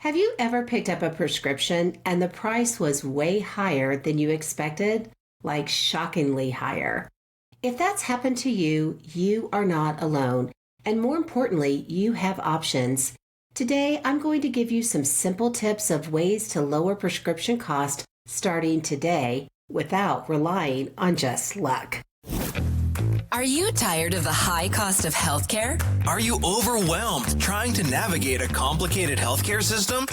Have you ever picked up a prescription and the price was way higher than you expected? Like shockingly higher. If that's happened to you, you are not alone. And more importantly, you have options. Today, I'm going to give you some simple tips of ways to lower prescription cost starting today without relying on just luck. Are you tired of the high cost of healthcare? Are you overwhelmed trying to navigate a complicated healthcare system?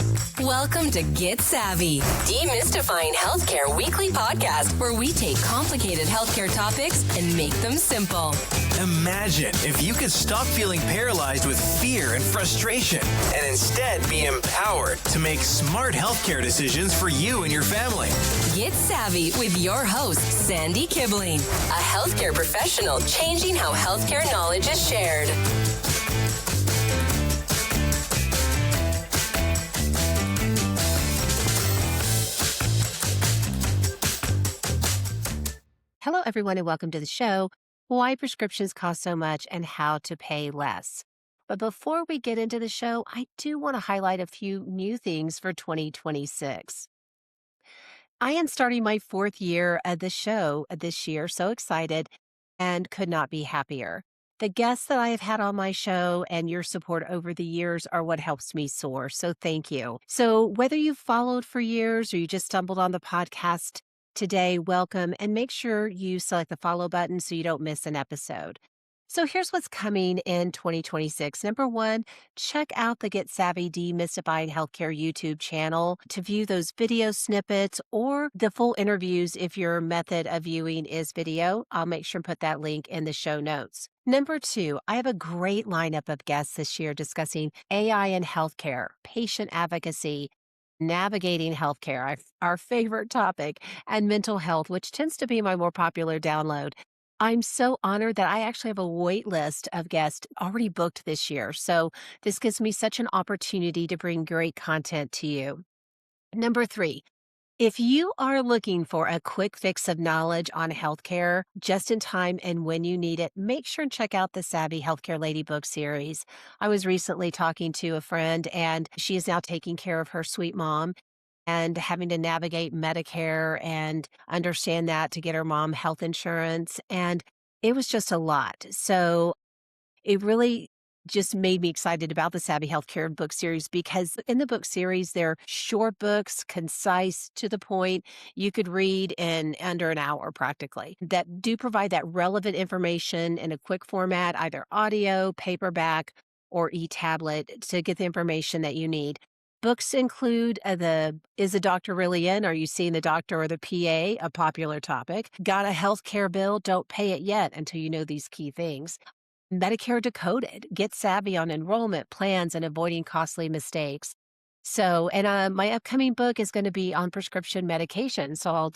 Welcome to Get Savvy, Demystifying Healthcare weekly podcast where we take complicated healthcare topics and make them simple. Imagine if you could stop feeling paralyzed with fear and frustration and instead be empowered to make smart healthcare decisions for you and your family. Get Savvy with your host, Sandy Kibling, a healthcare professional changing how healthcare knowledge is shared. Hello, everyone, and welcome to the show, Why Prescriptions Cost So Much and How to Pay Less. But before we get into the show, I do want to highlight a few new things for 2026. I am starting my fourth year of the show this year, so excited and could not be happier. The guests that I have had on my show and your support over the years are what helps me soar, so thank you. So whether you've followed for years or you just stumbled on the podcast today, welcome, and make sure you select the follow button so you don't miss an episode. So here's what's coming in 2026. Number one, check out the Get Savvy Demystifying Healthcare YouTube channel to view those video snippets or the full interviews if your method of viewing is video. I'll make sure and put that link in the show notes. Number two, I have a great lineup of guests this year discussing AI in healthcare, patient advocacy, navigating healthcare, our favorite topic, and mental health, which tends to be my more popular download. I'm so honored that I actually have a wait list of guests already booked this year. So this gives me such an opportunity to bring great content to you. Number three, if you are looking for a quick fix of knowledge on healthcare just in time and when you need it, make sure and check out the Savvy Healthcare Lady book series. I was recently talking to a friend and she is now taking care of her sweet mom and having to navigate Medicare and understand that to get her mom health insurance. And it was just a lot. So it really just made me excited about the Savvy Healthcare book series because in the book series, they're short books, concise, to the point, you could read in under an hour practically, that do provide that relevant information in a quick format, either audio, paperback, or e-tablet to get the information that you need. Books include Is the Doctor Really In? Are You Seeing the Doctor or the PA? A popular topic. Got a healthcare bill? Don't pay it yet until you know these key things. Medicare Decoded. Get savvy on enrollment plans and avoiding costly mistakes. So, and my upcoming book is going to be on prescription medication. So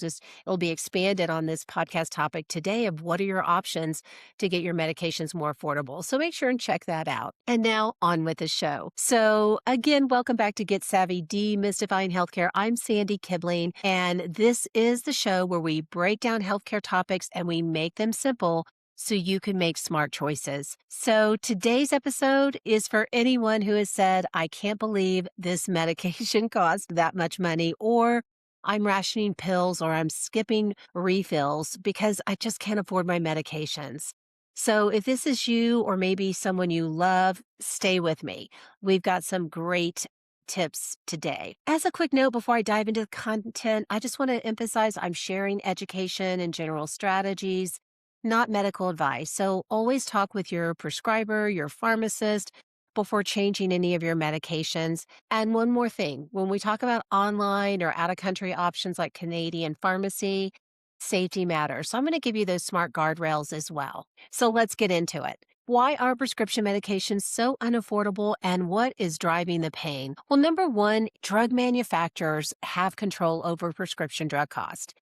it'll be expanded on this podcast topic today of what are your options to get your medications more affordable. So make sure and check that out. And now on with the show. So again, welcome back to Get Savvy Demystifying Healthcare. I'm Sandy Kibling, and this is the show where we break down healthcare topics and we make them simple so you can make smart choices. So today's episode is for anyone who has said, I can't believe this medication costs that much money, or I'm rationing pills, or I'm skipping refills because I just can't afford my medications. So if this is you or maybe someone you love, stay with me. We've got some great tips today. As a quick note before I dive into the content, I just want to emphasize I'm sharing education and general strategies, not medical advice. So always talk with your prescriber, your pharmacist, before changing any of your medications. And one more thing, when we talk about online or out-of-country options like Canadian pharmacy, safety matters. So I'm going to give you those smart guardrails as well. So let's get into it. Why are prescription medications so unaffordable and what is driving the pain? Well, number one, drug manufacturers have control over prescription drug cost.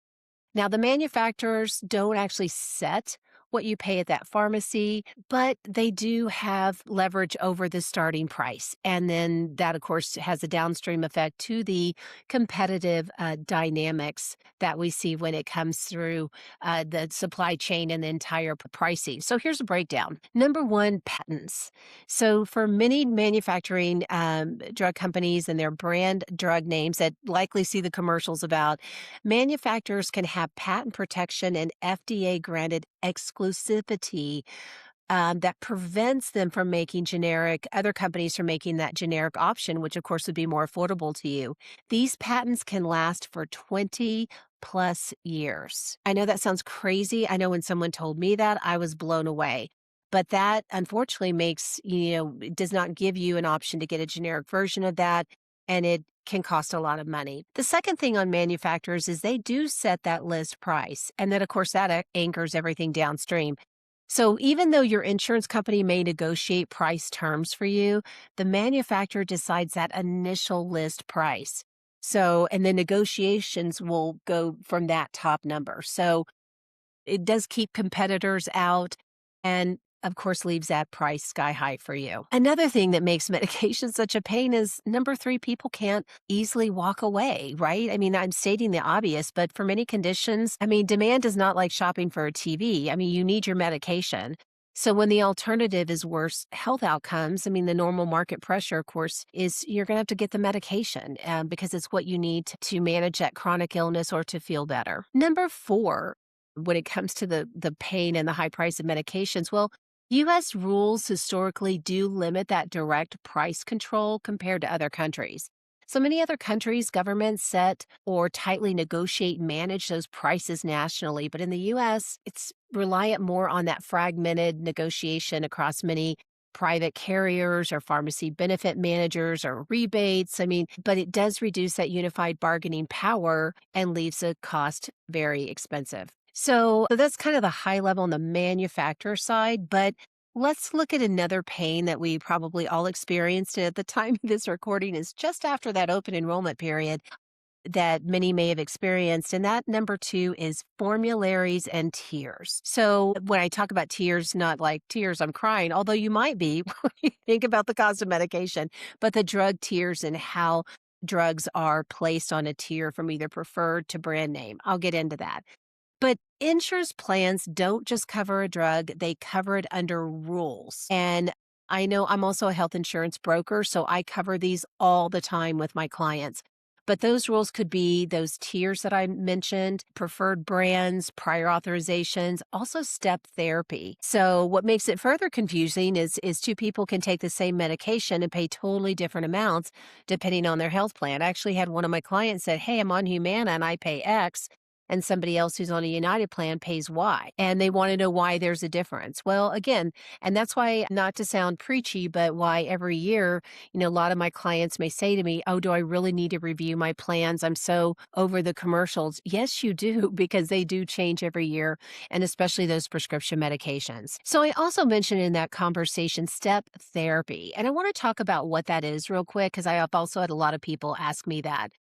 Now, the manufacturers don't actually set what you pay at that pharmacy, but they do have leverage over the starting price. And then that, of course, has a downstream effect to the competitive dynamics that we see when it comes through the supply chain and the entire pricing. So here's a breakdown. Number one, patents. So for many manufacturing drug companies and their brand drug names that likely see the commercials about, manufacturers can have patent protection and FDA granted exclusivity that prevents them from making generic, other companies from making that generic option, which of course would be more affordable to you. These patents can last for 20 plus years. I know that sounds crazy. I know when someone told me that, I was blown away. But that unfortunately makes, it does not give you an option to get a generic version of that. And it can cost a lot of money. The second thing on manufacturers is they do set that list price. And then, of course, that anchors everything downstream. So even though your insurance company may negotiate price terms for you, the manufacturer decides that initial list price. So, and the negotiations will go from that top number. So it does keep competitors out and, of course, leaves that price sky high for you. Another thing that makes medication such a pain is number three, people can't easily walk away, right? I mean, I'm stating the obvious, but for many conditions, I mean, demand is not like shopping for a TV. I mean, you need your medication. So when the alternative is worse health outcomes, I mean, the normal market pressure, of course, is you're going to have to get the medication because it's what you need to manage that chronic illness or to feel better. Number four, when it comes to the pain and the high price of medications, well, US rules historically do limit that direct price control compared to other countries. So many other countries, governments set or tightly negotiate and manage those prices nationally. But in the US, it's reliant more on that fragmented negotiation across many private carriers or pharmacy benefit managers or rebates. I mean, but it does reduce that unified bargaining power and leaves the cost very expensive. So that's kind of the high level on the manufacturer side, but let's look at another pain that we probably all experienced at the time of this recording is just after that open enrollment period that many may have experienced. And that number two is formularies and tiers. So when I talk about tiers, not like tears, I'm crying, although you might be when you think about the cost of medication, but the drug tiers and how drugs are placed on a tier from either preferred to brand name. I'll get into that. But insurance plans don't just cover a drug, they cover it under rules. And I know I'm also a health insurance broker, so I cover these all the time with my clients. But those rules could be those tiers that I mentioned, preferred brands, prior authorizations, also step therapy. So what makes it further confusing is two people can take the same medication and pay totally different amounts depending on their health plan. I actually had one of my clients said, "Hey, I'm on Humana and I pay X." And somebody else who's on a United plan pays Y. And they want to know why there's a difference. Well, again, and that's why, not to sound preachy, but why every year, a lot of my clients may say to me, "Oh, do I really need to review my plans? I'm so over the commercials." Yes, you do, because they do change every year, and especially those prescription medications. So I also mentioned in that conversation step therapy. And I want to talk about what that is real quick, because I have also had a lot of people ask me that.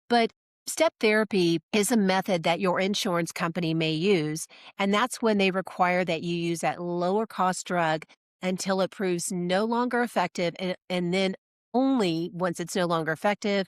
But step therapy is a method that your insurance company may use, and that's when they require that you use that lower cost drug until it proves no longer effective, and then only once it's no longer effective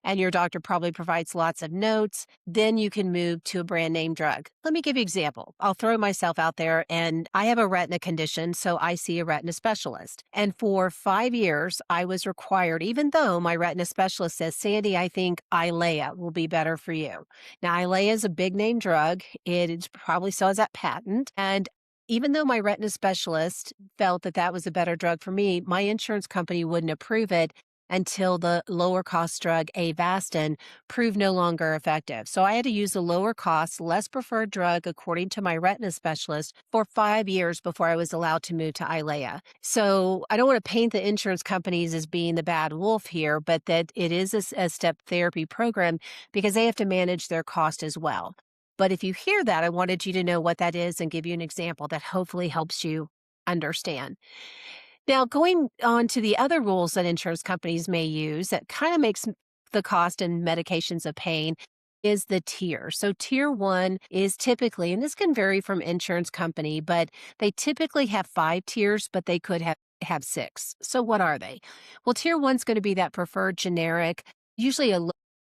and your doctor probably provides lots of notes, then you can move to a brand name drug. Let me give you an example. I'll throw myself out there, and I have a retina condition, so I see a retina specialist. And for 5 years, I was required, even though my retina specialist says, "Sandy, I think Eylea will be better for you." Now, Eylea is a big name drug. It probably still has that patent. And even though my retina specialist felt that that was a better drug for me, my insurance company wouldn't approve it until the lower cost drug Avastin proved no longer effective. So I had to use a lower cost, less preferred drug according to my retina specialist for 5 years before I was allowed to move to Eylea. So I don't want to paint the insurance companies as being the bad wolf here, but that it is a step therapy program because they have to manage their cost as well. But if you hear that, I wanted you to know what that is and give you an example that hopefully helps you understand. Now, going on to the other rules that insurance companies may use that kind of makes the cost and medications a pain. is the tier. So tier one is typically, and this can vary from insurance company, but they typically have 5 tiers, but they could have six. So what are they? Well, tier one's going to be that preferred generic, usually a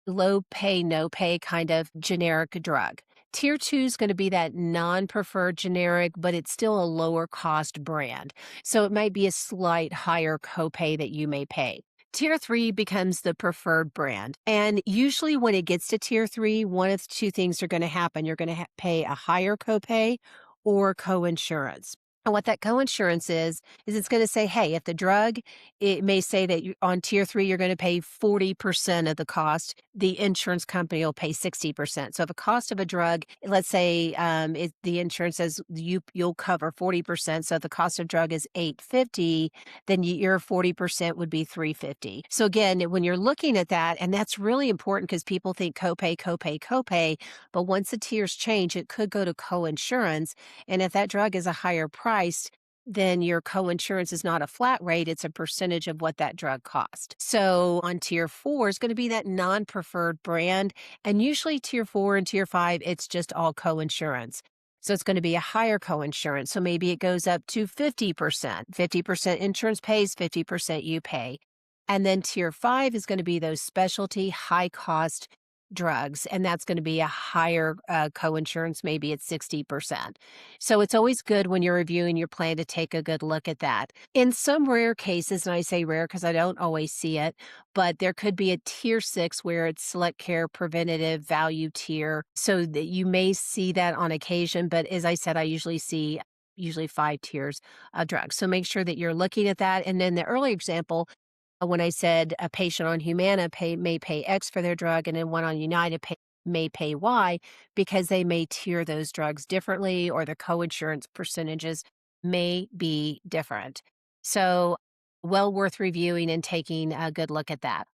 low pay, no pay kind of generic drug. Tier two is going to be that non preferred generic, but it's still a lower cost brand. So it might be a slight higher copay that you may pay. Tier three becomes the preferred brand. And usually, when it gets to tier three, one of two things are going to happen. You're going to pay a higher copay or coinsurance. And what that coinsurance is it's going to say, hey, if the drug, it may say that on tier three, you're going to pay 40% of the cost. The insurance company will pay 60%. So if a cost of a drug, let's say the insurance says you'll cover 40%. So if the cost of drug is $850, then your 40% would be $350. So again, when you're looking at that, and that's really important because people think copay, copay, copay, but once the tiers change, it could go to coinsurance. And if that drug is a higher price, then your coinsurance is not a flat rate, it's a percentage of what that drug cost. So on tier four is going to be that non-preferred brand. And usually tier four and tier five, it's just all coinsurance. So it's going to be a higher coinsurance. So maybe it goes up to 50%. 50% insurance pays, 50% you pay. And then tier five is going to be those specialty high cost drugs, and that's going to be a higher coinsurance, maybe it's 60%. So it's always good when you're reviewing your plan to take a good look at that. In some rare cases, and I say rare because I don't always see it, but there could be a tier six where it's select care preventative value tier. So that you may see that on occasion, but as I said, I usually see usually 5 tiers of drugs. So make sure that you're looking at that. And then the early example, when I said a patient on Humana may pay X for their drug, and then one on United may pay Y because they may tier those drugs differently, or the coinsurance percentages may be different. So, well worth reviewing and taking a good look at that.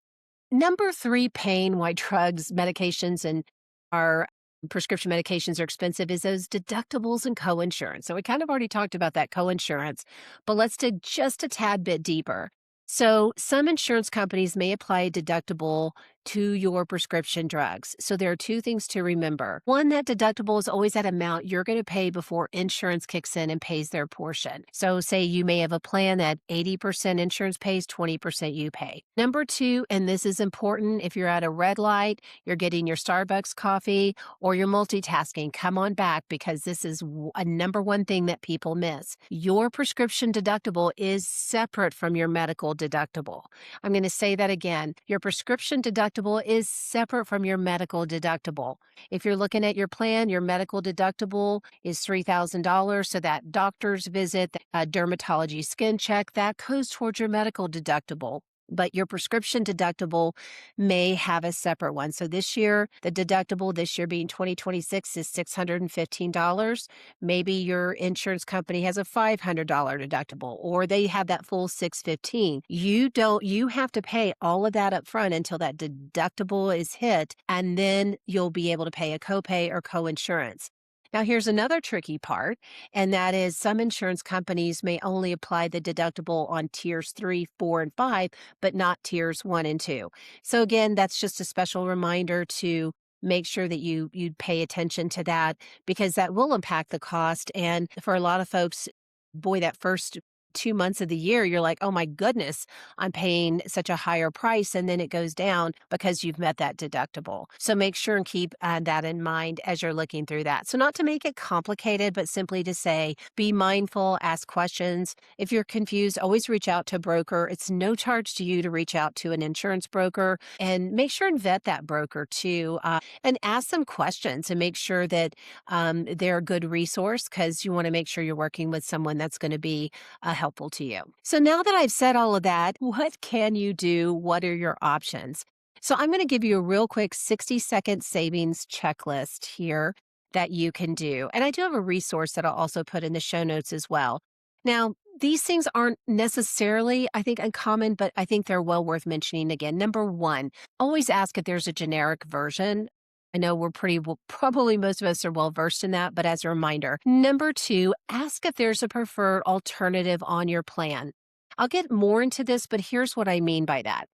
Number three, pain, why drugs, medications, and our prescription medications are expensive is those deductibles and coinsurance. So we kind of already talked about that coinsurance, but let's dig just a tad bit deeper. So some insurance companies may apply a deductible to your prescription drugs. So there are two things to remember. One, that deductible is always that amount you're going to pay before insurance kicks in and pays their portion. So say you may have a plan that 80% insurance pays, 20% you pay. Number two, and this is important, if you're at a red light, you're getting your Starbucks coffee, or you're multitasking, come on back because this is a number one thing that people miss. Your prescription deductible is separate from your medical deductible. I'm going to say that again. Your prescription deductible is separate from your medical deductible. If you're looking at your plan, your medical deductible is $3,000. So that doctor's visit, dermatology skin check, that goes towards your medical deductible. But your prescription deductible may have a separate one. So this year, the deductible this year being 2026 is $615. Maybe your insurance company has a $500 deductible, or they have that full $615. You have to pay all of that up front until that deductible is hit, and then you'll be able to pay a copay or coinsurance. Now, here's another tricky part, and that is some insurance companies may only apply the deductible on tiers 3, 4, and 5, but not tiers 1 and 2. So again, that's just a special reminder to make sure that you pay attention to that because that will impact the cost. And for a lot of folks, boy, that first 2 months of the year, you're like, oh my goodness, I'm paying such a higher price. And then it goes down because you've met that deductible. So make sure and keep that in mind as you're looking through that. So not to make it complicated, but simply to say, be mindful, ask questions. If you're confused, always reach out to a broker. It's no charge to you to reach out to an insurance broker, and make sure and vet that broker too, and ask them questions and make sure that they're a good resource because you want to make sure you're working with someone that's going to be helpful to you. So now that I've said all of that, what can you do? What are your options? So I'm going to give you a real quick 60-second savings checklist here that you can do. And I do have a resource that I'll also put in the show notes as well. Now, these things aren't necessarily, I think, uncommon, but I think they're well worth mentioning again. Number one, always ask if there's a generic version. I know probably most of us are well versed in that, but as a reminder. Number two, ask if there's a preferred alternative on your plan. I'll get more into this, but here's what I mean by that.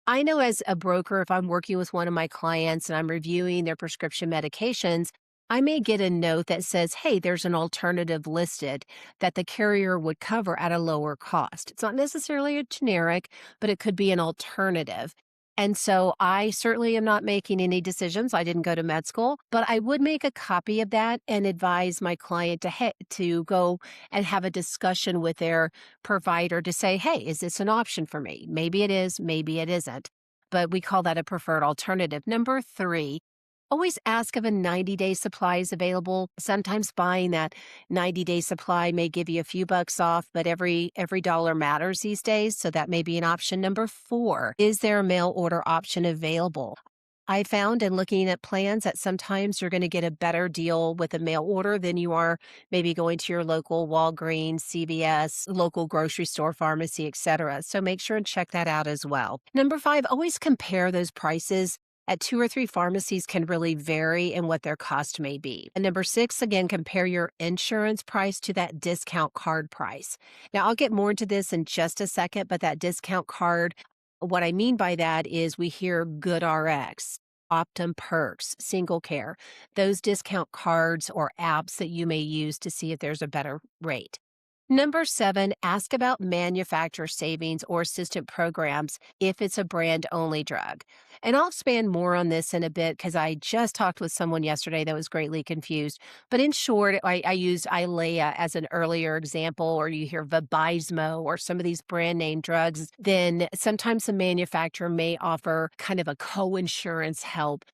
I know as a broker, if I'm working with one of my clients and I'm reviewing their prescription medications, I may get a note that says, hey, there's an alternative listed that the carrier would cover at a lower cost. It's not necessarily a generic, but it could be an alternative. And so I certainly am not making any decisions. I didn't go to med school, but I would make a copy of that and advise my client to go and have a discussion with their provider to say, hey, is this an option for me? Maybe it is, maybe it isn't. But we call that a preferred alternative. Number three, always ask if a 90-day supply is available. Sometimes buying that 90-day supply may give you a few bucks off, but every dollar matters these days. So that may be an option. Number four, is there a mail order option available? I found in looking at plans that sometimes you're going to get a better deal with a mail order than you are maybe going to your local Walgreens, CVS, local grocery store, pharmacy, etc. So make sure and check that out as well. Number five, always compare those prices. At two or three pharmacies can really vary in what their cost may be. And number six, again, compare your insurance price to that discount card price. Now, I'll get more into this in just a second, but that discount card, what I mean by that is we hear GoodRx, Optum Perks, Single Care, those discount cards or apps that you may use to see if there's a better rate. Number seven, ask about manufacturer savings or assistant programs if it's a brand only drug. And I'll expand more on this in a bit because I just talked with someone yesterday that was greatly confused. But in short, I used Ilea as an earlier example, or you hear Vabysmo or some of these brand name drugs. Then sometimes the manufacturer may offer kind of a co-insurance help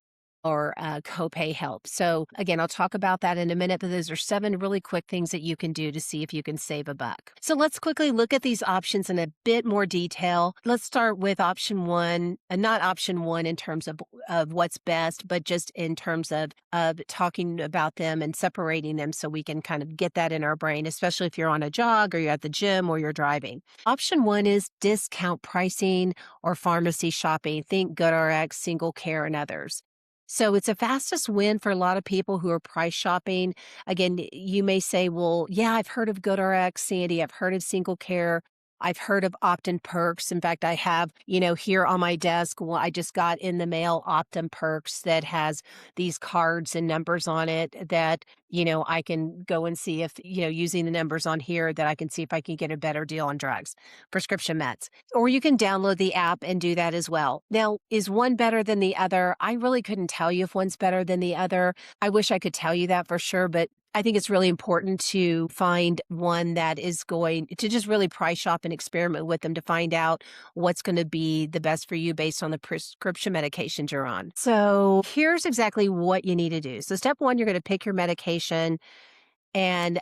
or copay help. So again, I'll talk about that in a minute, but those are seven really quick things that you can do to see if you can save a buck. So let's quickly look at these options in a bit more detail. Let's start with option one, and not option one in terms of what's best, but just in terms of talking about them and separating them so we can kind of get that in our brain, especially if you're on a jog or you're at the gym or you're driving. Option one is discount pricing or pharmacy shopping. Think GoodRx, Single Care, and others. So it's a fastest win for a lot of people who are price shopping. Again, you may say, well, yeah, I've heard of GoodRx, Sandy. I've heard of Single Care. I've heard of Optum Perks. In fact, I have, here on my desk, well, I just got in the mail Optum Perks that has these cards and numbers on it that, I can go and see if, using the numbers on here that I can see if I can get a better deal on drugs, prescription meds. Or you can download the app and do that as well. Now, is one better than the other? I really couldn't tell you if one's better than the other. I wish I could tell you that for sure, but I think it's really important to find one that is going to just really price shop and experiment with them to find out what's going to be the best for you based on the prescription medications you're on. So here's exactly what you need to do. So step one, you're going to pick your medication. And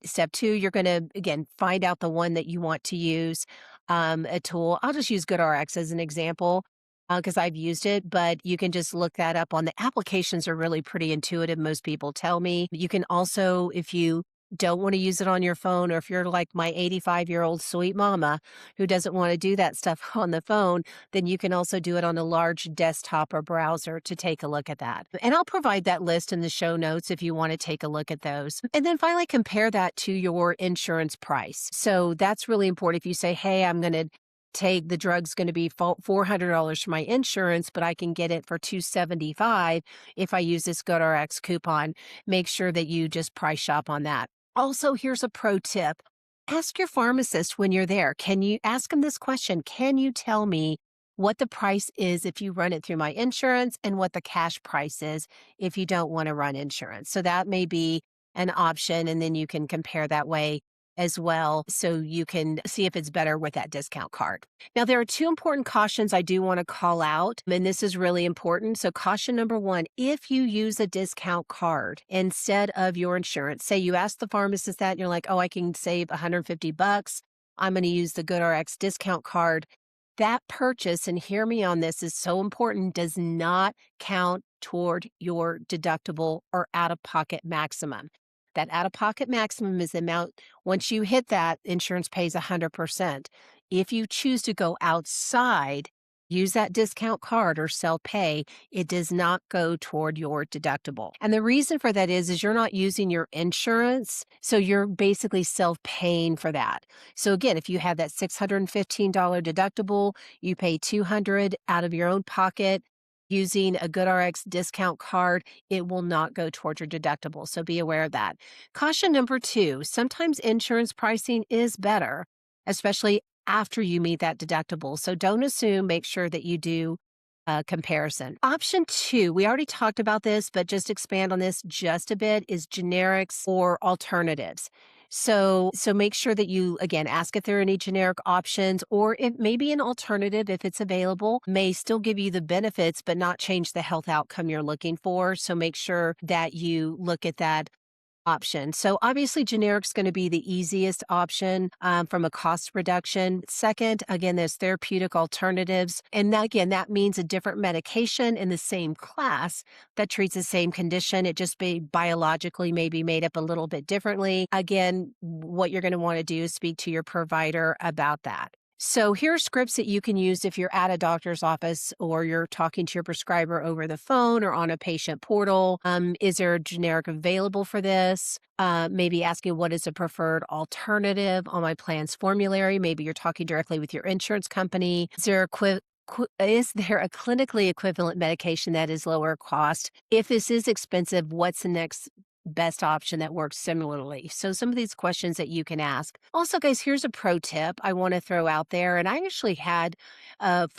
step two, you're going to, again, find out the one that you want to use, a tool. I'll just use GoodRx as an example because I've used it, but you can just look that up on the applications are really pretty intuitive. Most people tell me you can also, if you don't want to use it on your phone, or if you're like my 85-year-old sweet mama who doesn't want to do that stuff on the phone, then you can also do it on a large desktop or browser to take a look at that. And I'll provide that list in the show notes if you want to take a look at those. And then finally compare that to your insurance price. So that's really important. If you say, hey, I'm going to take the drug's going to be $400 for my insurance, but I can get it for $275 if I use this GoodRx coupon. Make sure that you just price shop on that. Also, here's a pro tip. Ask your pharmacist when you're there. Can you ask them this question? Can you tell me what the price is if you run it through my insurance and what the cash price is if you don't want to run insurance? So that may be an option, and then you can compare that way as well so you can see if it's better with that discount card. Now, there are two important cautions I do want to call out, and this is really important. So caution number one, if you use a discount card instead of your insurance, say you ask the pharmacist that and you're like, oh, I can save $150. I'm going to use the GoodRx discount card. That purchase, and hear me on this, is so important, does not count toward your deductible or out-of-pocket maximum. That out-of-pocket maximum is the amount, once you hit that, insurance pays 100%. If you choose to go outside use that discount card or self pay, it does not go toward your deductible. And the reason for that is you're not using your insurance. So you're basically self paying for that. So again, if you have that $615 deductible, you pay 200 out of your own pocket. Using a GoodRx discount card, it will not go towards your deductible. So be aware of that. Caution number two, sometimes insurance pricing is better, especially after you meet that deductible. So don't assume, make sure that you do a comparison. Option two, we already talked about this, but just expand on this just a bit, is generics or alternatives. So make sure that you again ask if there are any generic options, or it may be an alternative if it's available, may still give you the benefits but not change the health outcome you're looking for. So make sure that you look at that option. So obviously generic's going to be the easiest option from a cost reduction. Second, again, there's therapeutic alternatives. And that, again, that means a different medication in the same class that treats the same condition. It just be biologically may be made up a little bit differently. Again, what you're going to want to do is speak to your provider about that. So here are scripts that you can use if you're at a doctor's office or you're talking to your prescriber over the phone or on a patient portal. Is there a generic available for this? Maybe asking what is a preferred alternative on my plan's formulary. Maybe you're talking directly with your insurance company. Is there a clinically equivalent medication that is lower cost? If this is expensive, what's the next best option that works similarly? So some of these questions that you can ask. Also, guys, here's a pro tip I want to throw out there. And I actually had a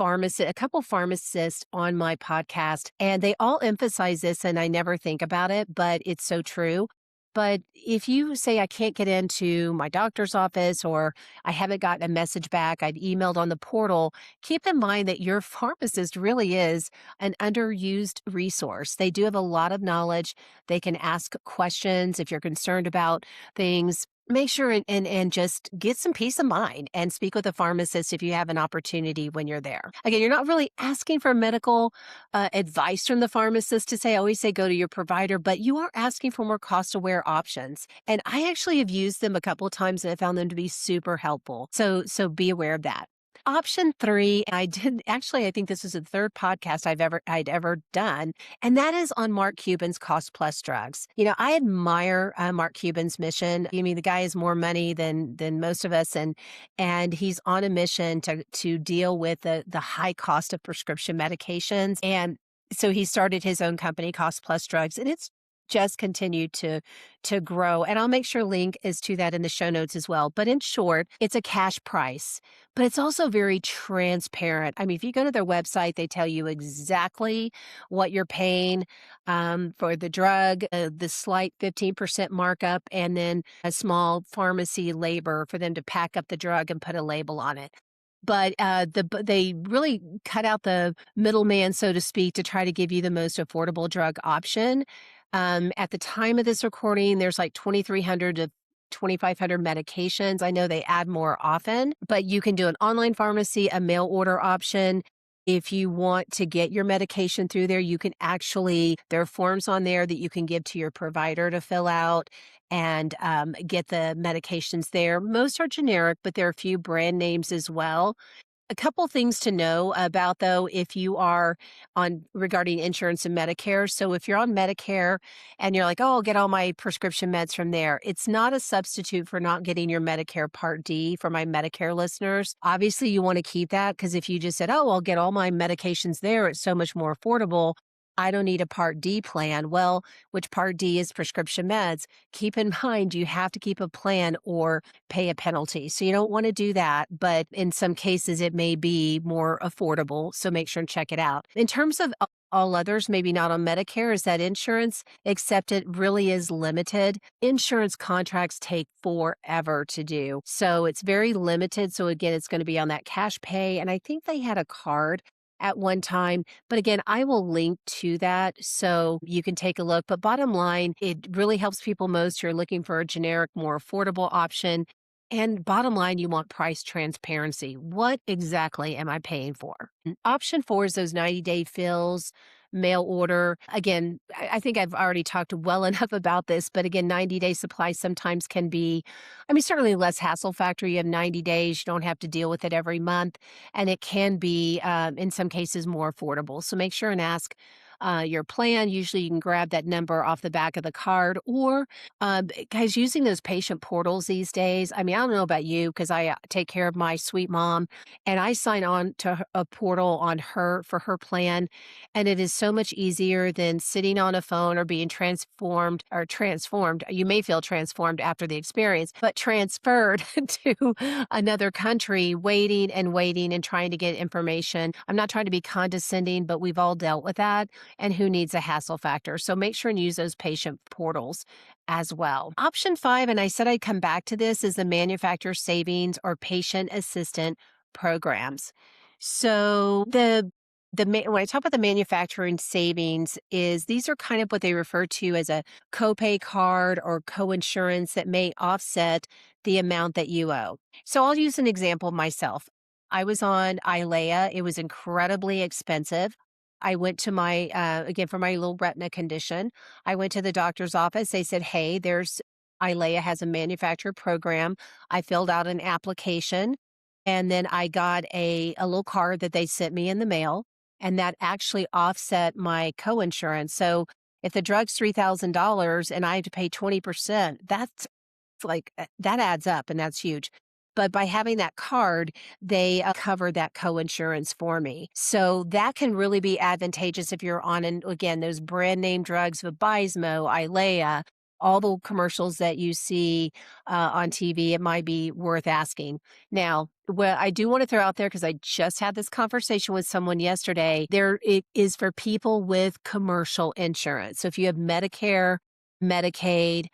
couple pharmacists on my podcast, and they all emphasize this, and I never think about it, but it's so true. But if you say, I can't get into my doctor's office or I haven't gotten a message back, I've emailed on the portal, keep in mind that your pharmacist really is an underused resource. They do have a lot of knowledge. They can ask questions if you're concerned about things. Make sure and just get some peace of mind and speak with a pharmacist if you have an opportunity when you're there. Again, you're not really asking for medical advice from the pharmacist to say, I always say go to your provider, but you are asking for more cost aware options. And I actually have used them a couple of times and I found them to be super helpful. So be aware of that. Option three, I think this is the third podcast I'd ever done, and that is on Mark Cuban's Cost Plus Drugs. You know, I admire Mark Cuban's mission. I mean, the guy has more money than most of us, and he's on a mission to deal with the high cost of prescription medications. And so he started his own company, Cost Plus Drugs, and it's just continued to grow. And I'll make sure link is to that in the show notes as well. But in short, it's a cash price, but it's also very transparent. I mean, if you go to their website, they tell you exactly what you're paying for the drug, the slight 15% markup, and then a small pharmacy labor for them to pack up the drug and put a label on it. But they really cut out the middleman, so to speak, to try to give you the most affordable drug option. At the time of this recording, there's like 2,300 to 2,500 medications. I know they add more often, but you can do an online pharmacy, a mail order option. If you want to get your medication through there, you can there are forms on there that you can give to your provider to fill out and get the medications there. Most are generic, but there are a few brand names as well. A couple things to know about, though, if you are on regarding insurance and Medicare. So if you're on Medicare and you're like, oh, I'll get all my prescription meds from there, it's not a substitute for not getting your Medicare Part D for my Medicare listeners. Obviously, you want to keep that because if you just said, oh, I'll get all my medications there, it's so much more affordable. I don't need a Part D plan. Well, which Part D is prescription meds? Keep in mind, you have to keep a plan or pay a penalty. So you don't want to do that. But in some cases, it may be more affordable. So make sure and check it out. In terms of all others, maybe not on Medicare, is that insurance, except it really is limited. Insurance contracts take forever to do. So it's very limited. So again, it's going to be on that cash pay. And I think they had a card at one time. But again, I will link to that so you can take a look. But bottom line, it really helps people most who are looking for a generic, more affordable option. And bottom line, you want price transparency. What exactly am I paying for? Option four is those 90-day fills, mail order. Again, I think I've already talked well enough about this, but again, 90-day supply sometimes can be, I mean, certainly less hassle factor. You have 90 days, you don't have to deal with it every month, and it can be, in some cases, more affordable. So make sure and ask your plan. Usually you can grab that number off the back of the card or guys, using those patient portals these days. I mean, I don't know about you because I take care of my sweet mom and I sign on to a portal on her for her plan. And it is so much easier than sitting on a phone or being transformed or transformed. You may feel transformed after the experience, but transferred to another country, waiting and trying to get information. I'm not trying to be condescending, but we've all dealt with that. And who needs a hassle factor? So make sure and use those patient portals as well. Option five, and I said I'd come back to this, is the manufacturer savings or patient assistant programs. So when I talk about the manufacturing savings, is these are kind of what they refer to as a copay card or coinsurance that may offset the amount that you owe. So I'll use an example myself. I was on ILEA. It was incredibly expensive. I went to my again for my little retina condition. I went to the doctor's office. They said, "Hey, there's ILEA has a manufacturer program." I filled out an application, and then I got a little card that they sent me in the mail, and that actually offset my coinsurance. So if the drug's $3,000 and I have to pay 20%, that's like that adds up, and that's huge. But by having that card, they cover that coinsurance for me. So that can really be advantageous if you're on, and again, those brand name drugs, Vabysmo, Eylea, all the commercials that you see on TV. It might be worth asking. Now, what I do want to throw out there, because I just had this conversation with someone yesterday, there it is for people with commercial insurance. So if you have Medicare, Medicaid,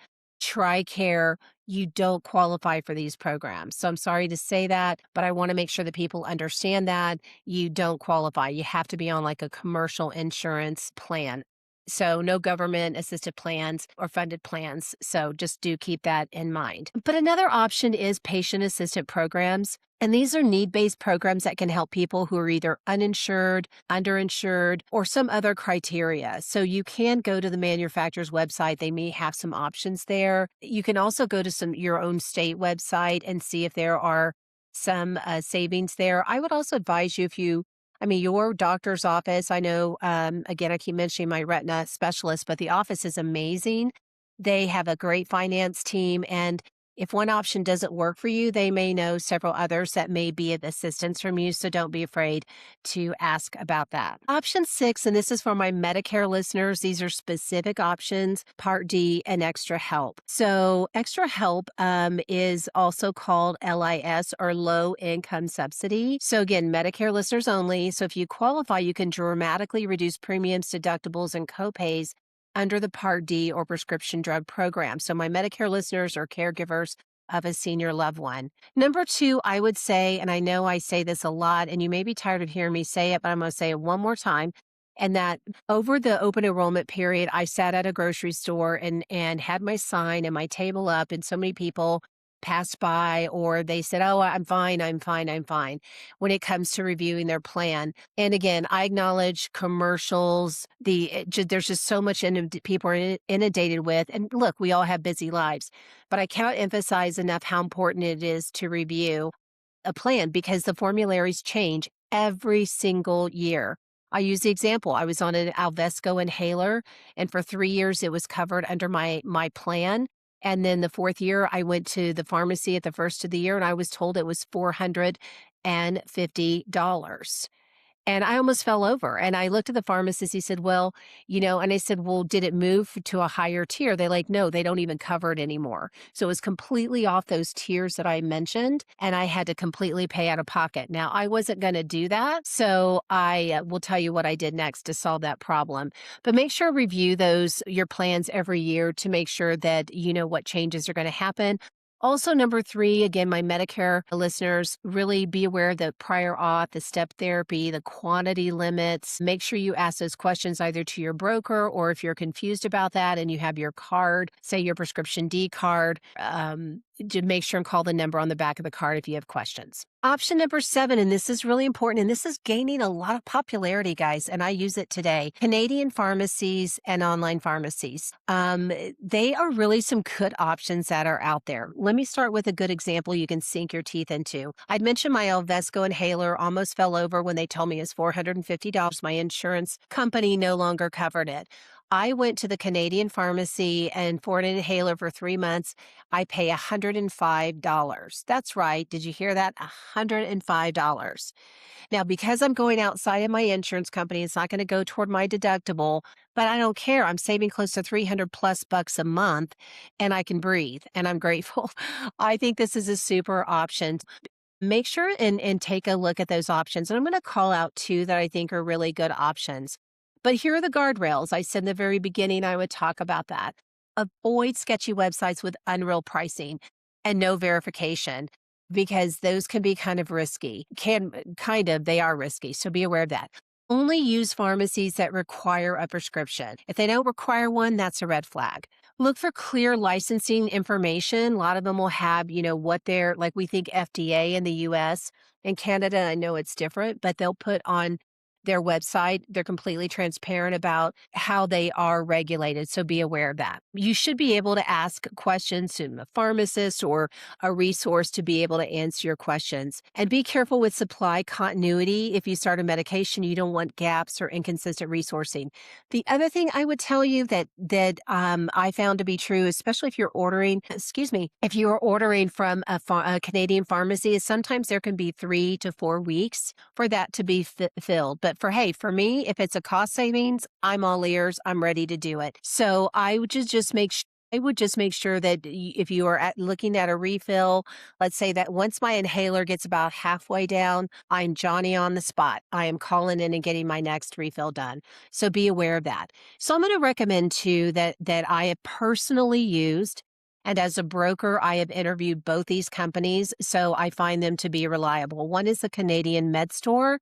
TRICARE, you don't qualify for these programs. So I'm sorry to say that, but I want to make sure that people understand that you don't qualify. You have to be on like a commercial insurance plan. So no government assisted plans or funded plans. So just do keep that in mind. But another option is patient assistant programs. And these are need-based programs that can help people who are either uninsured, underinsured, or some other criteria. So you can go to the manufacturer's website. They may have some options there. You can also go to your own state website and see if there are some savings there. I would also advise you your doctor's office. I know, again, I keep mentioning my retina specialist, but the office is amazing. They have a great finance team. And if one option doesn't work for you, they may know several others that may be of assistance from you. So don't be afraid to ask about that. Option six, and this is for my Medicare listeners, these are specific options, Part D and extra help. So extra help is also called LIS or low income subsidy. So again, Medicare listeners only. So if you qualify, you can dramatically reduce premiums, deductibles, and copays under the Part D or prescription drug program. So my Medicare listeners are caregivers of a senior loved one. Number two, I would say, and I know I say this a lot, and you may be tired of hearing me say it, but I'm going to say it one more time. And that over the open enrollment period, I sat at a grocery store and had my sign and my table up, and so many people passed by or they said, "Oh, I'm fine, I'm fine, I'm fine," when it comes to reviewing their plan. And again, I acknowledge commercials, there's just so much people are inundated with. And look, we all have busy lives, but I cannot emphasize enough how important it is to review a plan because the formularies change every single year. I use the example. I was on an Alvesco inhaler, and for 3 years it was covered under my plan. And then the fourth year, I went to the pharmacy at the first of the year, and I was told it was $450. And I almost fell over. And I looked at the pharmacist. He said, "Well, and I said, "Well, did it move to a higher tier?" They're like, "No, they don't even cover it anymore." So it was completely off those tiers that I mentioned. And I had to completely pay out of pocket. Now, I wasn't going to do that. So I will tell you what I did next to solve that problem. But make sure to review your plans every year to make sure that you know what changes are going to happen. Also, number three, again, my Medicare listeners, really be aware of the prior auth, the step therapy, the quantity limits. Make sure you ask those questions either to your broker or if you're confused about that and you have your card, say your prescription D card, make sure and call the number on the back of the card if you have questions. Option number 7, and this is really important, and this is gaining a lot of popularity, guys, and I use it today. Canadian pharmacies and online pharmacies. They are really some good options that are out there. Let me start with a good example you can sink your teeth into. I'd mentioned my Alvesco inhaler almost fell over when they told me it's $450. My insurance company no longer covered it. I went to the Canadian pharmacy, and for an inhaler for 3 months, I pay $105. That's right. Did you hear that? $105. Now, because I'm going outside of my insurance company, it's not going to go toward my deductible, but I don't care. I'm saving close to 300 plus bucks a month, and I can breathe, and I'm grateful. I think this is a super option. Make sure and take a look at those options. And I'm going to call out two that I think are really good options. But here are the guardrails. I said in the very beginning I would talk about that. Avoid sketchy websites with unreal pricing and no verification, because those can be kind of risky. They are risky. So be aware of that. Only use pharmacies that require a prescription. If they don't require one, that's a red flag. Look for clear licensing information. A lot of them will have, what they're like. We think FDA in the US. In Canada, I know it's different, but they'll put on their website, they're completely transparent about how they are regulated. So be aware of that. You should be able to ask questions to a pharmacist or a resource to be able to answer your questions. And be careful with supply continuity. If you start a medication, you don't want gaps or inconsistent resourcing. The other thing I would tell you that I found to be true, especially if you're ordering, if you are ordering from a Canadian pharmacy, is sometimes there can be 3 to 4 weeks for that to be filled. But for me, if it's a cost savings, I'm all ears. I'm ready to do it. So I would just make sure. I would just make sure that if you are looking at a refill, let's say that once my inhaler gets about halfway down, I'm Johnny on the spot. I am calling in and getting my next refill done. So be aware of that. So I'm going to recommend too that I have personally used. And as a broker, I have interviewed both these companies, so I find them to be reliable. One is the Canadian Med Store,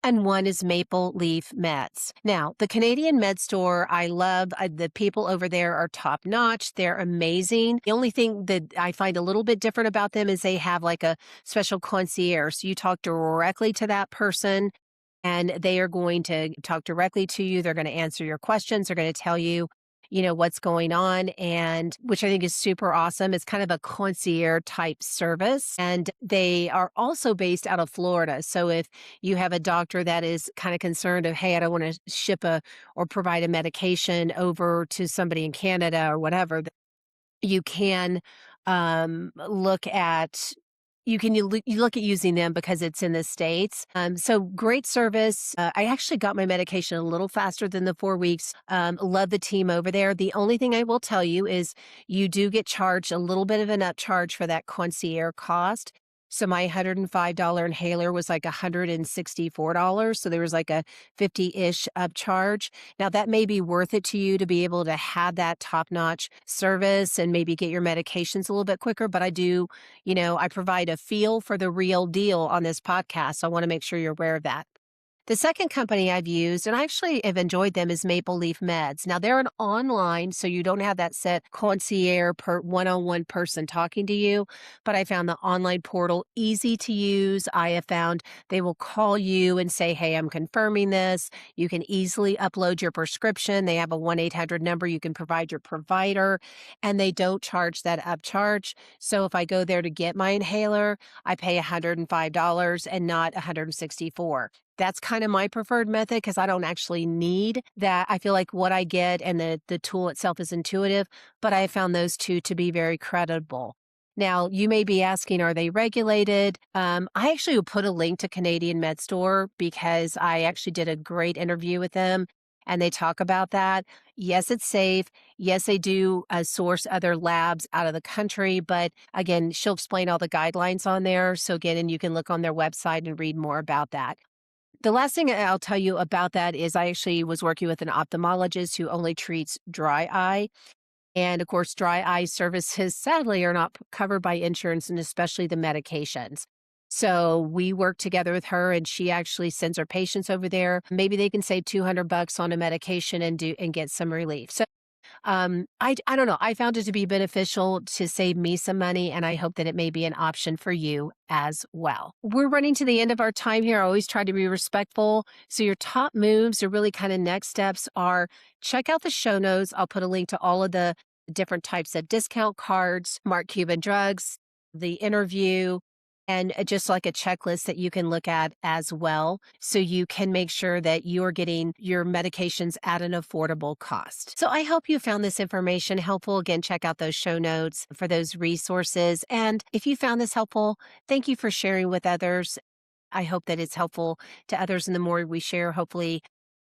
and one is Maple Leaf Meds. Now, the Canadian Med Store, I love. The people over there are top notch. They're amazing. The only thing that I find a little bit different about them is they have like a special concierge. So you talk directly to that person, and they are going to talk directly to you. They're going to answer your questions. They're going to tell you, what's going on, and which I think is super awesome. It's kind of a concierge type service, and they are also based out of Florida. So if you have a doctor that is kind of concerned of, hey, I don't want to ship or provide a medication over to somebody in Canada or whatever, you can look at you look at using them because it's in the States. So great service. I actually got my medication a little faster than the 4 weeks. Love the team over there. The only thing I will tell you is you do get charged a little bit of an upcharge for that concierge cost. So my $105 inhaler was like $164. So there was like a 50-ish upcharge. Now that may be worth it to you to be able to have that top-notch service and maybe get your medications a little bit quicker. But I do, I provide a feel for the real deal on this podcast. So I want to make sure you're aware of that. The second company I've used, and I actually have enjoyed them, is Maple Leaf Meds. Now, they're an online, so you don't have that set concierge one-on-one person talking to you, but I found the online portal easy to use. I have found they will call you and say, hey, I'm confirming this. You can easily upload your prescription. They have a 1-800 number. You can provide your provider, and they don't charge that upcharge. So if I go there to get my inhaler, I pay $105 and not $164. That's kind of my preferred method because I don't actually need that. I feel like what I get and the tool itself is intuitive, but I found those two to be very credible. Now, you may be asking, are they regulated? I actually will put a link to Canadian Med Store because I actually did a great interview with them and they talk about that. Yes, it's safe. Yes, they do source other labs out of the country, but again, she'll explain all the guidelines on there. So again, and you can look on their website and read more about that. The last thing I'll tell you about that is I actually was working with an ophthalmologist who only treats dry eye. And of course, dry eye services sadly are not covered by insurance and especially the medications. So we work together with her and she actually sends her patients over there. Maybe they can save $200 on a medication and get some relief. So I don't know. I found it to be beneficial to save me some money, and I hope that it may be an option for you as well. We're running to the end of our time here. I always try to be respectful. So your top moves or really kind of next steps are check out the show notes. I'll put a link to all of the different types of discount cards, Mark Cuban drugs, the interview, and just like a checklist that you can look at as well. So you can make sure that you're getting your medications at an affordable cost. So I hope you found this information helpful. Again, check out those show notes for those resources. And if you found this helpful, thank you for sharing with others. I hope that it's helpful to others. And the more we share, hopefully,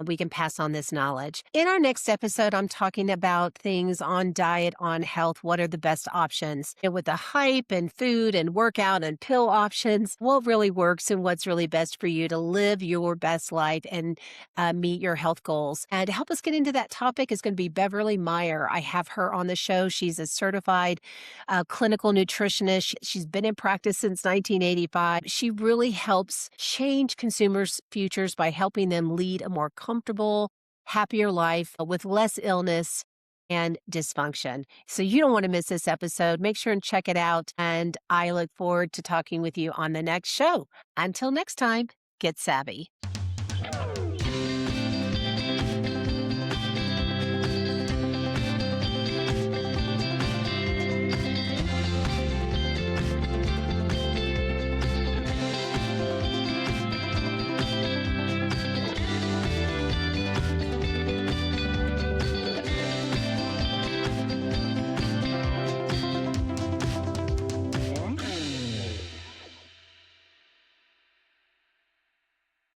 we can pass on this knowledge. In our next episode, I'm talking about things on diet, on health. What are the best options? And with the hype and food and workout and pill options, what really works and what's really best for you to live your best life and meet your health goals. And to help us get into that topic is going to be Beverly Meyer. I have her on the show. She's a certified clinical nutritionist. She's been in practice since 1985. She really helps change consumers' futures by helping them lead a more comfortable, happier life with less illness and dysfunction. So you don't want to miss this episode. Make sure and check it out. And I look forward to talking with you on the next show. Until next time, get savvy.